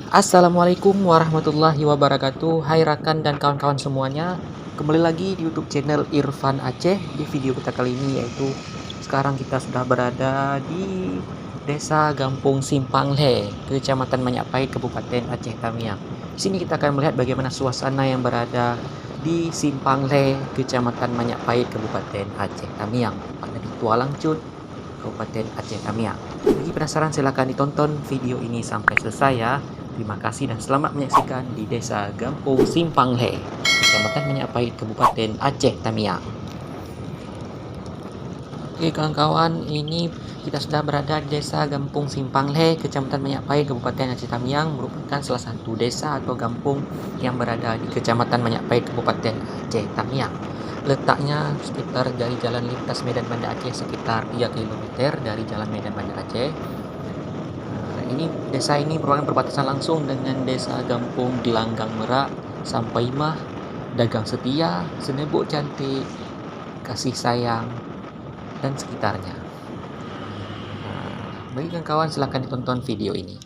Assalamualaikum warahmatullahi wabarakatuh. Hai Rakan dan kawan-kawan semuanya, kembali lagi di YouTube channel Irfan Aceh. Di video kita kali ini yaitu sekarang kita sudah berada di Desa Gampung Simpanghle, Kecamatan Manyakpahit, Kabupaten Aceh Tamiang. Di sini kita akan melihat bagaimana suasana yang berada di Simpanghle, Kecamatan Manyakpahit, Kabupaten Aceh Tamiang, pada di Tualang Cut, Kabupaten Aceh Tamiang. Bagi penasaran silahkan ditonton video ini sampai selesai ya. Terima kasih dan selamat menyaksikan di Desa Gampung Simpanghle, Kecamatan Manyakpahit, Kabupaten Aceh Tamiang. Oke kawan-kawan, ini kita sudah berada di Desa Gampung Simpanghle, Kecamatan Manyakpahit, Kabupaten Aceh Tamiang, merupakan salah satu desa atau gampung yang berada di Kecamatan Manyakpahit, Kabupaten Aceh Tamiang. Letaknya sekitar dari jalan lintas Medan Banda Aceh sekitar 3 km dari jalan Medan Banda Aceh. Desa ini merupakan perbatasan langsung dengan Desa Gampung Gelanggang Merak, Sampaimah, Dagang Setia, Senebok Cantik, Kasih Sayang, dan sekitarnya. Bagi kawan-kawan silahkan ditonton video ini.